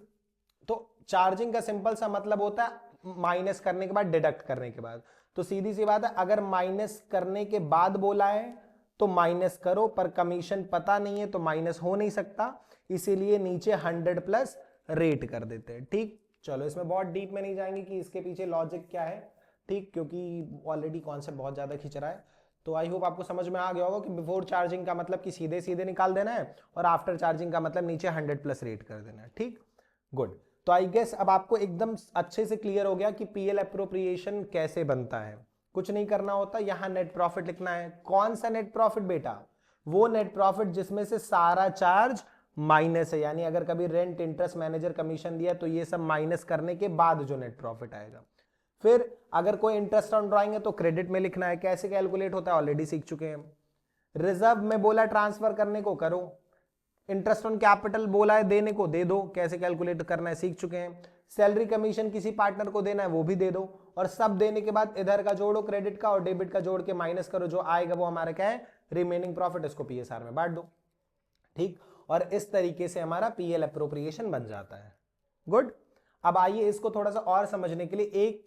तो चार्जिंग का सिंपल सा मतलब होता है माइनस करने के बाद, डिडक्ट करने के बाद। तो सीधी सी बात है, अगर माइनस करने के बाद बोला है तो माइनस करो, पर कमीशन पता नहीं है तो माइनस हो नहीं सकता, इसीलिए नीचे 100 प्लस रेट कर देते हैं। ठीक, चलो इसमें बहुत डीप में नहीं जाएंगे कि इसके पीछे लॉजिक क्या है, ठीक, क्योंकि ऑलरेडी कॉन्सेप्ट बहुत ज्यादा खींच रहा है। तो आई होप आपको समझ में आ गया होगा कि बिफोर चार्जिंग का मतलब कि सीधे सीधे निकाल देना है, और आफ्टर चार्जिंग का मतलब नीचे 100 प्लस रेट कर देना है। ठीक, गुड। तो आई गेस अब आपको एकदम अच्छे से क्लियर हो गया कि पीएल अप्रोप्रिएशन कैसे बनता है। कुछ नहीं करना होता, यहां नेट प्रॉफिट लिखना है। कौन सा नेट प्रॉफिट बेटा? वो नेट प्रॉफिट जिसमें से सारा चार्ज माइनस है, यानी अगर कभी रेंट, इंटरेस्ट, मैनेजर कमीशन दिया तो ये सब माइनस करने के बाद जो नेट प्रॉफिट आएगा। फिर अगर कोई इंटरेस्ट ऑन ड्राइंग है तो क्रेडिट में लिखना है। कैसे कैलकुलेट होता है ऑलरेडी सीख चुके हैं। रिजर्व में बोला ट्रांसफर करने को करो, इंटरेस्ट ऑन कैपिटल बोला है देने को दे दो, कैसे कैलकुलेट करना है सीख चुके हैं। सैलरी कमीशन किसी पार्टनर को देना है वो भी दे दो, और सब देने के बाद इधर का जोड़ो क्रेडिट का और डेबिट का जोड़ के माइनस करो, जो आएगा वो हमारा क्या है रिमेनिंग प्रॉफिट, इसको पीएसआर में बांट दो। ठीक, और इस तरीके से हमारा पीएल अप्रोप्रिएशन बन जाता है। गुड। अब आइए इसको थोड़ा सा और समझने के लिए एक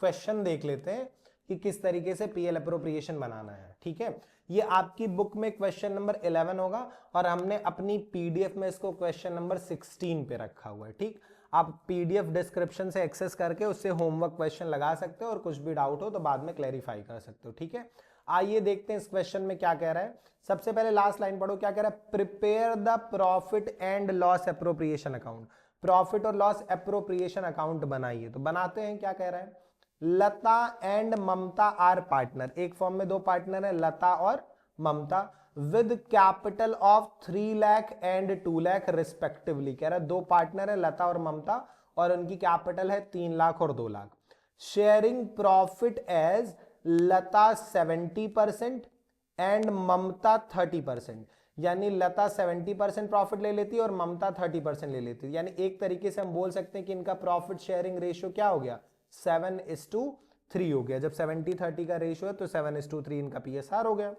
क्वेश्चन देख लेते हैं कि किस तरीके से पीएल अप्रोप्रिएशन बनाना है। ठीक है, ये आपकी बुक में क्वेश्चन नंबर 11 होगा और हमने अपनी पीडीएफ में इसको क्वेश्चन नंबर 16 पे रखा हुआ है। ठीक, आप पीडीएफ डिस्क्रिप्शन से एक्सेस करके उससे होमवर्क क्वेश्चन लगा सकते हो और कुछ भी डाउट हो तो बाद में क्लैरिफाई कर सकते हो। ठीक है, आइए देखते हैं इस क्वेश्चन में क्या कह रहा है। सबसे पहले लास्ट लाइन पढ़ो, क्या कह रहा है? Prepare the profit and loss appropriation account. Profit और लॉस अप्रोप्रिएशन अकाउंट बनाइए। तो बनाते हैं, क्या कह रहा है? Lata and Mamta are partner, एक फॉर्म में दो पार्टनर है लता और Mamta, with capital of 3 lakh and 2 lakh respectively. कह रहा है दो पार्टनर है लता और ममता और उनकी कैपिटल है 3 लाख और 2 lakh. Sharing profit as Lata 70% and Mamta 30%, यानी लता 70% प्रॉफिट ले लेती है और ममता 30% ले लेती है। यानी एक तरीके से हम बोल सकते हैं कि इनका प्रॉफिट शेयरिंग रेशियो क्या हो गया? 7:3 हो गया। जब 70-30 का रेशियो है तो 7:3 इनका पीएसआर हो गया।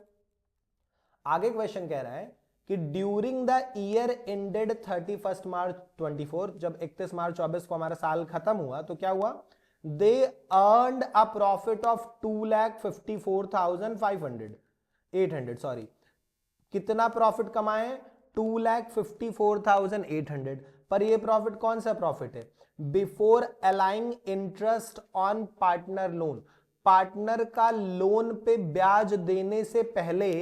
आगे क्वेश्चन कह रहा है कि ड्यूरिंग द ईयर एंडेड 31 मार्च 24, जब 31 मार्च 24 को हमारा साल खत्म हुआ तो क्या हुआ? They earned a profit of 2,54,800 sorry, कितना प्रॉफिट कमाए? 2,54,800। पर ये प्रॉफिट कौन सा प्रॉफिट है? Before allowing interest on partner loan, partner का लोन पे ब्याज देने से पहले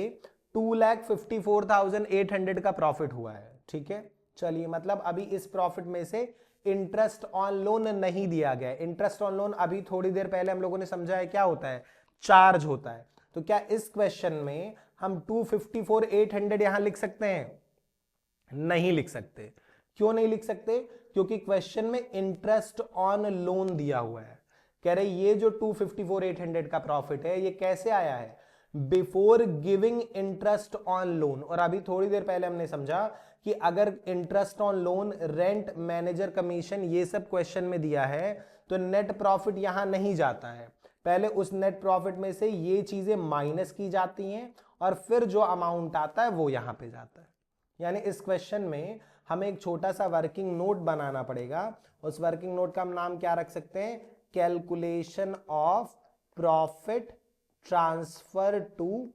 2,54,800 का प्रॉफिट हुआ है। ठीक है, चलिए, मतलब अभी इस प्रॉफिट में से इंटरेस्ट ऑन लोन नहीं दिया गया। इंटरेस्ट ऑन लोन अभी थोड़ी देर पहले हम लोगों ने समझा है क्या होता है? चार्ज होता है। तो क्या इस क्वेश्चन में हम 254,800 यहां लिख सकते हैं? नहीं लिख सकते। क्यों नहीं लिख सकते? क्योंकि क्वेश्चन में इंटरेस्ट ऑन लोन दिया हुआ है। कह रहे ये जो 254,800 का प्रॉफिट है ये कैसे आया है? Before giving interest on loan. और अभी थोड़ी देर पहले हमने समझा कि अगर interest on loan, rent, manager commission ये सब क्वेश्चन में दिया है तो नेट प्रॉफिट यहां नहीं जाता है। पहले उस नेट प्रॉफिट में से ये चीजें माइनस की जाती हैं और फिर जो अमाउंट आता है वो यहां पे जाता है। यानी इस क्वेश्चन में हमें एक छोटा सा वर्किंग नोट बनाना पड़ेगा। उस वर्किंग नोट का हम नाम क्या रख सकते हैं? Calculation of profit transfer to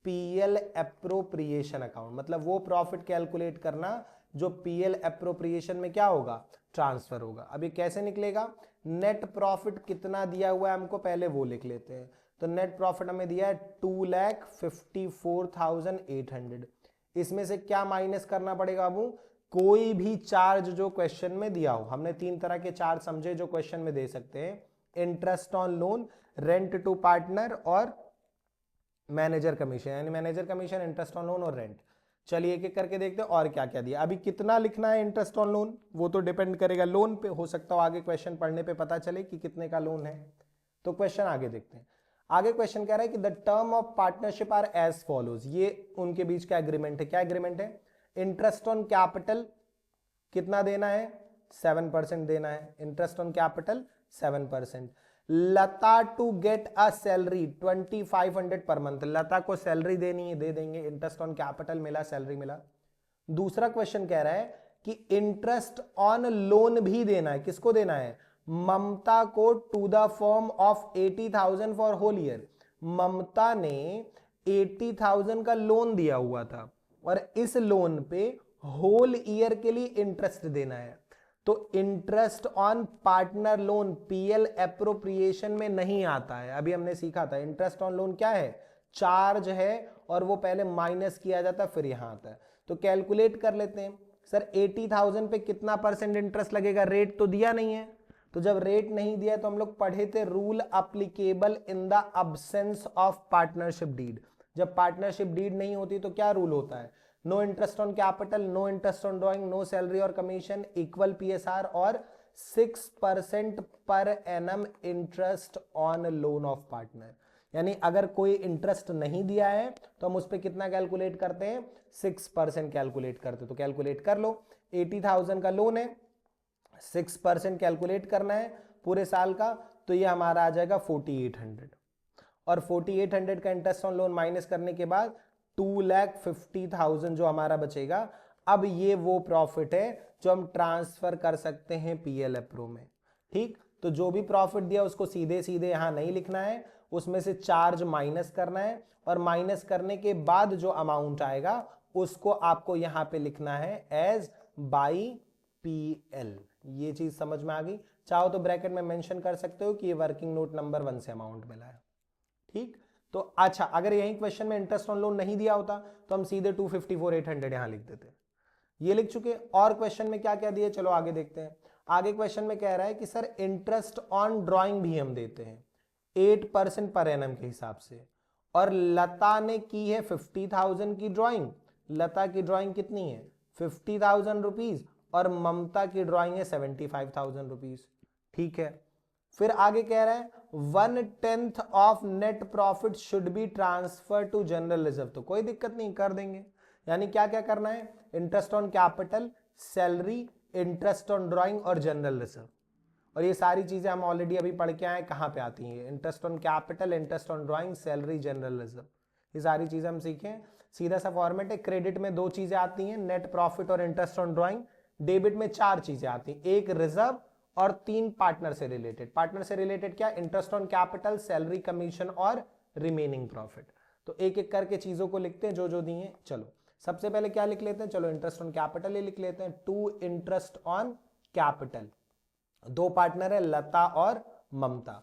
PL appropriation account. मतलब वो प्रॉफिट कैलकुलेट करना जो पीएल एप्रोप्रिएशन में क्या होगा? ट्रांसफर होगा। अभी कैसे निकलेगा? नेट प्रॉफिट कितना दिया हुआ है हमको पहले वो लिख लेते हैं। तो नेट प्रॉफिट हमें दिया है 2,54,800। इसमें से क्या माइनस करना पड़ेगा बाबू? कोई भी चार्ज जो क्वेश्चन में दिया हो। हमने 3 तरह के चार्ज समझे जो क्वेश्चन में दे सकते हैं, interest on loan, rent to partner और मैनेजर कमीशन। यानी manager commission, interest on loan और रेंट। चलिए एक एक करके देखते हैं और क्या क्या दिया। अभी कितना लिखना है इंटरेस्ट ऑन लोन वो तो डिपेंड करेगा लोन पे। हो सकता हो आगे क्वेश्चन पढ़ने पे पता चले कि कितने का लोन है। तो क्वेश्चन आगे देखते हैं। आगे क्वेश्चन कह रहा है कि the term of partnership are as follows. ये उनके बीच का एग्रीमेंट है। क्या एग्रीमेंट है? इंटरेस्ट ऑन कैपिटल कितना देना है? 7% देना है। Interest on capital 7%। Lata to get a salary 2,500 per month. लता को सैलरी देनी है, दे देंगे। इंटरेस्ट ऑन कैपिटल मिला, सैलरी मिला। दूसरा क्वेश्चन कह रहा है कि इंटरेस्ट ऑन लोन भी देना है। किसको देना है? ममता को, to the firm of 80,000 for whole year. Mamta ने 80,000 का लोन दिया हुआ था और इस लोन पे होल ईयर के लिए इंटरेस्ट देना है। तो interest on partner loan PL appropriation में नहीं आता है। अभी हमने सीखा था इंटरेस्ट ऑन लोन क्या है? चार्ज है और वो पहले माइनस किया जाता है फिर यहां आता है। तो कैलकुलेट कर लेते हैं। सर 80,000 पे कितना परसेंट इंटरेस्ट लगेगा? रेट तो दिया नहीं है, तो जब रेट नहीं दिया तो हम लोग पढ़े थे rule applicable in the absence of partnership deed. जब पार्टनरशिप डीड नहीं होती तो क्या रूल होता है? No interest on capital, no interest on drawing, no salary और कमीशन, इक्वल पीएसआर और 6% per annum interest on loan of partner. यानी अगर कोई इंटरेस्ट नहीं दिया है तो हम उस पर कितना कैलकुलेट करते हैं? 6% कैलकुलेट करते। तो कैलकुलेट कर लो, 80,000 का लोन है, 6% कैलकुलेट करना है पूरे साल का, तो ये हमारा आ जाएगा 4800, और 4800 का इंटरेस्ट ऑन लोन माइनस करने के बाद 2,50,000 जो हमारा बचेगा। अब ये वो प्रॉफिट है जो हम ट्रांसफर कर सकते हैं पीएल अप्रो में। ठीक, तो जो भी प्रॉफिट दिया उसको सीधे सीधे यहां नहीं लिखना है, उसमें से चार्ज माइनस करना है, और माइनस करने के बाद जो अमाउंट आएगा उसको आपको यहां पे लिखना है एज बाई पीएल। ये चीज समझ में आ गई? चाहो तो ब्रैकेट में मेंशन कर सकते हो कि ये वर्किंग नोट नंबर 1 से अमाउंट मिला है। ठीक, तो अच्छा, अगर यही क्वेश्चन में इंटरेस्ट ऑन लोन नहीं दिया होता तो हम सीधे 254,800 यहां लिख देते। ये लिख चुके। और क्वेश्चन में क्या क्या दिए, चलो आगे देखते हैं। आगे क्वेश्चन में कह रहा है कि सर इंटरेस्ट ऑन ड्राइंग भी हम देते हैं 8% पर एनम के हिसाब से, और लता ने की है 50,000 की ड्राइंग। लता की ड्राइंग कितनी है? 50,000 रुपीज, और ममता की ड्राइंग है 75,000 रुपीज। ठीक है, फिर आगे कह रहा है 1/10 of net profit should be transfer to general reserve. तो कोई दिक्कत नहीं, कर देंगे। यानी क्या क्या करना है? Interest on capital, salary, interest on drawing और जनरल रिजर्व। और ये सारी चीजें हम ऑलरेडी अभी पढ़ के आए, कहां पे आती हैं? Interest on capital, interest on drawing, salary, general reserve, ये सारी चीजें हम सीखें। सीधा सा फॉर्मेट है। क्रेडिट में 2 चीजें आती हैं, नेट प्रॉफिट और इंटरेस्ट ऑन ड्राइंग। डेबिट में 4 चीजें आती हैं, 1 रिजर्व और 3 पार्टनर से रिलेटेड। पार्टनर से रिलेटेड क्या? Interest on capital, salary, commission और रिमेनिंग प्रॉफिट। तो एक एक करके चीजों को लिखते हैं जो जो दी हैं। चलो सबसे पहले क्या लिख लेते हैं? चलो इंटरेस्ट ऑन कैपिटल ही लिख लेते हैं। To interest on capital, 2 partner है लता और ममता।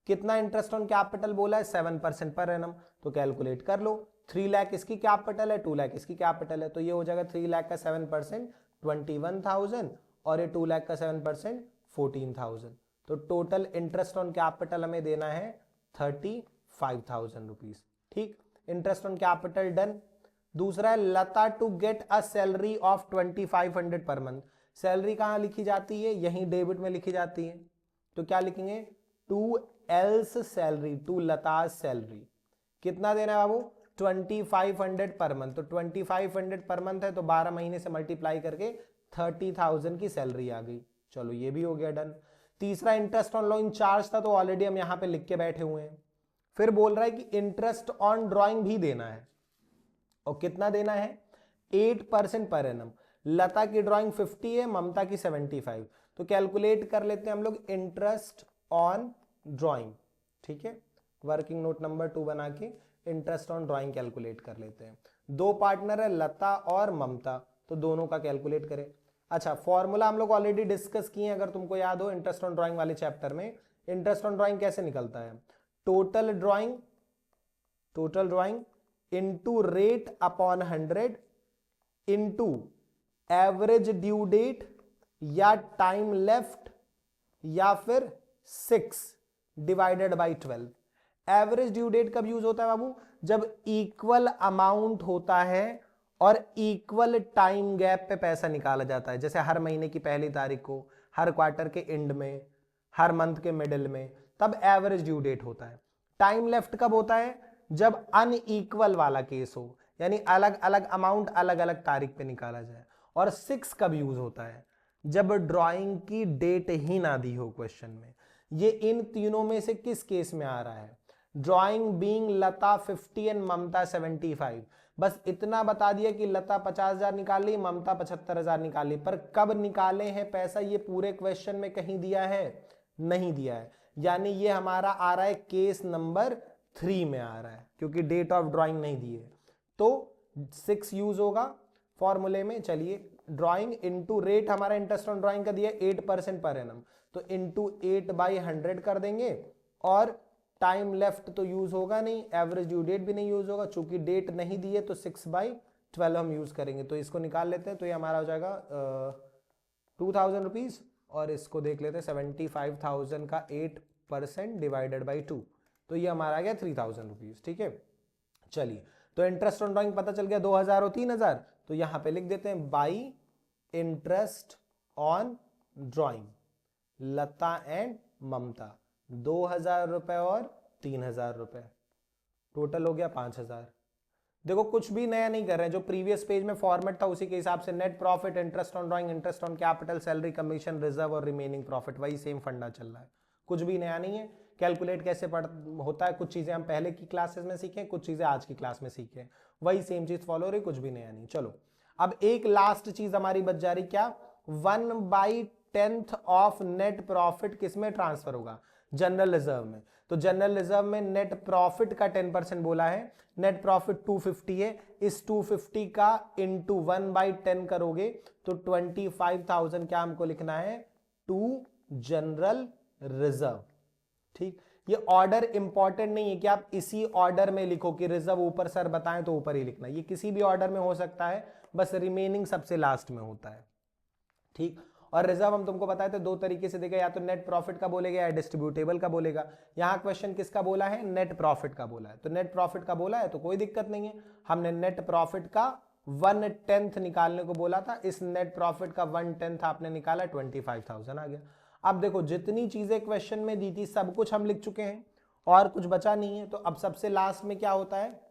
कितना इंटरेस्ट ऑन कैपिटल बोला है? 7% पर एनम। तो कैलकुलेट कर लो, 3 लाख इसकी कैपिटल है, 2 लाख इसकी कैपिटल है, तो ये हो जाएगा 3 लाख का 7% 21,000, और ये 2 लाख का 7% 14,000। तो टोटल इंटरेस्ट ऑन कैपिटल हमें देना है 35,000 रुपीज। ठीक, इंटरेस्ट ऑन कैपिटल डन। दूसरा है Lata to get a salary of 2,500 per month. Salary कहां लिखी जाती है? यहीं डेबिट में लिखी जाती है। तो क्या लिखेंगे? टू एल्स सैलरी, टू लता सैलरी। कितना देना है बाबू? 2,500 पर मंथ। तो 2,500 पर मंथ है तो 12 महीने से मल्टीप्लाई करके 30,000 की सैलरी आ गई। चलो ये भी हो गया डन। तीसरा इंटरेस्ट ऑन लोन चार्ज था, तो ऑलरेडी हम यहां पे लिख के बैठे हुए हैं। फिर बोल रहा है कि इंटरेस्ट ऑन ड्राइंग भी देना है, और कितना देना है? 8% पर एनम। लता की ड्राइंग 50 है, ममता की 75। तो कैलकुलेट कर लेते हैं हम लोग इंटरेस्ट ऑन ड्राइंग। ठीक है, वर्किंग नोट नंबर 2 बना के इंटरेस्ट ऑन ड्राइंग कैलकुलेट कर लेते हैं। 2 पार्टनर है लता और ममता, तो दोनों का कैलकुलेट करें। अच्छा, फॉर्मूला हम लोग ऑलरेडी डिस्कस किए हैं, अगर तुमको याद हो इंटरेस्ट ऑन ड्राइंग वाले चैप्टर में। इंटरेस्ट ऑन ड्राइंग कैसे निकलता है? Total drawing into rate upon 100 into average due date या टाइम लेफ्ट या फिर 6 divided by 12। Average due date कब यूज होता है बाबू? जब इक्वल अमाउंट होता है और इक्वल टाइम गैप पे पैसा निकाला जाता है। जैसे हर महीने की पहली तारीख को, हर क्वार्टर के एंड में, हर मंथ के मिडिल में, तब एवरेज ड्यू डेट होता है। टाइम लेफ्ट कब होता है? जब अनइक्वल वाला केस हो, यानी अलग अलग अमाउंट अलग अलग तारीख पे निकाला जाए। और 6 कब यूज होता है? जब ड्राइंग की डेट ही ना दी हो क्वेश्चन में। ये इन तीनों में से किस केस में आ रहा है? ड्राइंग बीइंग लता 50 एंड ममता 75। बस इतना बता दिया कि लता 50,000 निकाल ली, ममता 75,000 निकाल ली, पर कब निकाले हैं पैसा ये पूरे क्वेश्चन में कहीं दिया है? नहीं दिया है। यानी ये हमारा आ रहा है केस नंबर 3 में आ रहा है, क्योंकि डेट ऑफ ड्राइंग नहीं दी है। तो 6 यूज होगा फॉर्मूले में। चलिए, ड्राइंग इनटू रेट हमारा इंटरेस्ट ऑन ड्राइंग का दिया 8% पर एनम, तो इनटू 8/100 कर देंगे। और टाइम लेफ्ट तो यूज होगा नहीं, एवरेज ड्यू डेट भी नहीं यूज होगा, चूंकि डेट नहीं दी है तो 6/12 हम यूज करेंगे। तो इसको निकाल लेते हैं, तो ये हमारा हो जाएगा 2,000 रुपीज, और इसको देख लेते हैं 75,000 का 8% डिवाइडेड बाई 2, तो ये हमारा आ गया 3,000 रुपीज। ठीक है, चलिए तो इंटरेस्ट ऑन ड्राइंग पता चल गया 2,000 और 3,000, तो यहां पे लिख देते हैं by interest on drawing Lata and Mamta, 2,000 रुपए और 3,000 रुपए, टोटल हो गया 5,000। देखो कुछ भी नया नहीं कर रहे हैं, जो प्रीवियस पेज में फॉर्मेट था उसी के हिसाब से, net profit, interest on drawing, interest on capital, salary, commission, reserve और रिमेनिंग प्रॉफिट, वही सेम फंडा चल रहा है, कुछ भी नया नहीं है। कैलकुलेट कैसे होता है, कुछ चीजें हम पहले की क्लासेस में सीखे, कुछ चीजें आज की क्लास में सीखे, वही सेम चीज फॉलो हो रही, कुछ भी नया नहीं। चलो अब एक लास्ट चीज हमारी बच जा रही, क्या, 1/10 ऑफ नेट प्रॉफिट किसमें ट्रांसफर होगा, जनरल रिजर्व में। तो जनरल रिजर्व में नेट प्रॉफिट का 10% बोला है, नेट प्रॉफिट 250 है, इस 250 का इंटू 1/10 करोगे तो 25,000 क्या हमको लिखना है, टू जनरल रिजर्व। ठीक, ये ऑर्डर इंपॉर्टेंट नहीं है कि आप इसी ऑर्डर में लिखो कि रिजर्व ऊपर सर बताएं तो ऊपर ही लिखना, ये किसी भी ऑर्डर में हो सकता है, बस रिमेनिंग सबसे लास्ट में होता है। ठीक, और रिजर्व हम तुमको बताए थे दो तरीके से देगा, या तो नेट प्रॉफिट का बोलेगा या डिस्ट्रीब्यूटेबल का बोलेगा। यहां क्वेश्चन किसका बोला है, नेट प्रॉफिट का बोला है, तो नेट प्रॉफिट का बोला है तो कोई दिक्कत नहीं है, हमने नेट प्रॉफिट का 1/10 निकालने को बोला था, इस नेट प्रॉफिट का 1/10 आपने निकाला, 25,000 आ गया। अब देखो जितनी चीजें क्वेश्चन में दी थी सब कुछ हम लिख चुके हैं और कुछ बचा नहीं है, तो अब सबसे लास्ट में क्या होता है,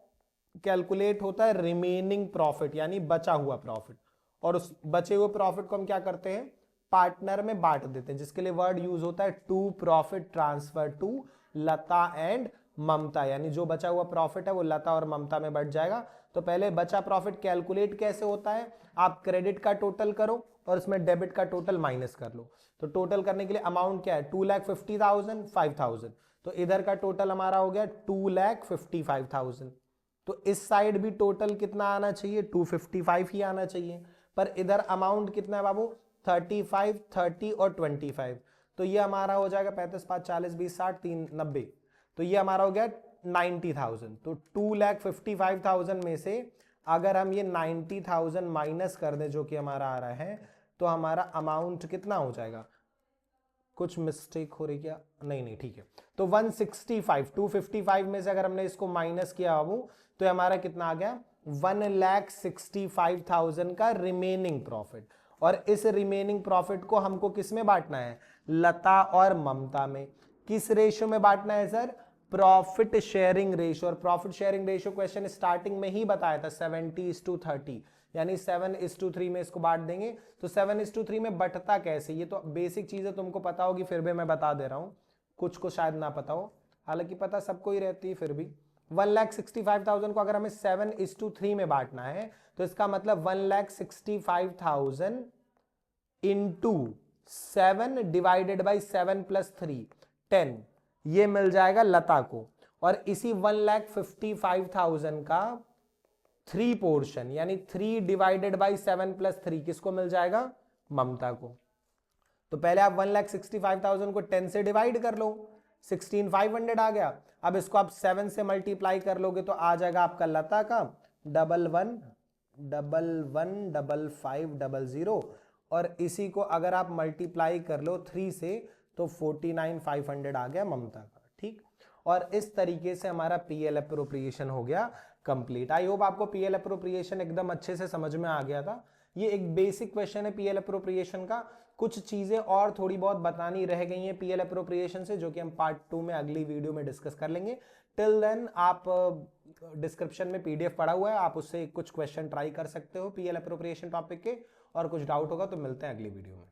कैलकुलेट होता है रिमेनिंग प्रॉफिट, यानी बचा हुआ प्रॉफिट, और उस बचे हुए प्रॉफिट को हम क्या करते हैं, पार्टनर में बांट देते हैं, जिसके लिए वर्ड यूज होता है to profit transfer to Lata and Mamta, यानी जो बचा हुआ प्रॉफिट है वो लता और ममता में बढ़ जाएगा। तो पहले बचा प्रॉफिट कैलकुलेट कैसे होता है, आप क्रेडिट का टोटल करो और इसमें डेबिट का टोटल माइनस कर लो। तो टोटल करने के लिए अमाउंट क्या है, 2,50,000, 5,000, तो इधर का टोटल हमारा हो गया 2,55,000। तो इस साइड भी टोटल कितना आना चाहिए, 255 ही आना चाहिए, पर इधर अमाउंट कितना है बाबू, 35, 30 और 25, तो ये हमारा हो जाएगा 35, 5, 40, 20, 60, 3, 90, तो ये हमारा हो गया 90,000। तो 2,55,000 में से अगर हम ये 90,000 माइनस कर दें जो कि हमारा आ रहा है, तो हमारा अमाउंट कितना हो जाएगा, कुछ मिस्टेक हो रही क्या, नहीं ठीक है, तो 165, 255 में से अगर हमने इसको माइनस किया बाबू तो हमारा कितना आ गया, 1,65,000 का रिमेनिंग प्रॉफिट। और इस रिमेनिंग प्रॉफिट को हमको किस में बांटना है, लता और ममता में। किस रेशियो में बांटना है सर, प्रॉफिट शेयरिंग रेशियो। और profit sharing ratio question starting में ही बताया था 70:30, यानी 7:3 में इसको बांट देंगे। तो 7:3 में बंटता कैसे, ये तो बेसिक चीजें तुमको पता होगी, फिर भी मैं बता दे रहा हूं, कुछ को शायद ना पता हो, हालांकि पता सबको ही रहती है, फिर भी 1,65,000 को अगर हमें 7:3 में बांटना है तो इसका मतलब 1,65,000 इंटू 7 डिवाइडेड बाई 7 + 3, 10, ये मिल जाएगा लता को। और इसी 1,65,000 का 3 पोर्शन यानी 3 डिवाइडेड बाई 7 + 3 किसको मिल जाएगा, ममता को। तो पहले आप 1,65,000 को 10 से डिवाइड कर लो, 16,500 आ गया। अब इसको आप 7 से मल्टीप्लाई कर लोगे तो आ जाएगा आपका लता का 11,11,55,00, और इसी को अगर आप मल्टीप्लाई कर लो 3 से तो 49,500 आ गया ममता का। ठीक, और इस तरीके से हमारा पीएल अप्रोप्रिएशन हो गया कंप्लीट। आई होप आपको पीएल अप्रोप्रिएशन एकदम अच्छे से समझ में आ गया था। ये एक बेसिक क्वेश्चन है पीएल अप्रोप्रिएशन का, कुछ चीजें और थोड़ी बहुत बतानी रह गई हैं पीएल अप्रोप्रिएशन से, जो कि हम पार्ट 2 में अगली वीडियो में डिस्कस कर लेंगे। टिल देन आप डिस्क्रिप्शन में पीडीएफ पड़ा हुआ है, आप उससे कुछ क्वेश्चन ट्राई कर सकते हो पीएल अप्रोप्रिएशन टॉपिक के, और कुछ डाउट होगा तो मिलते हैं अगली वीडियो में।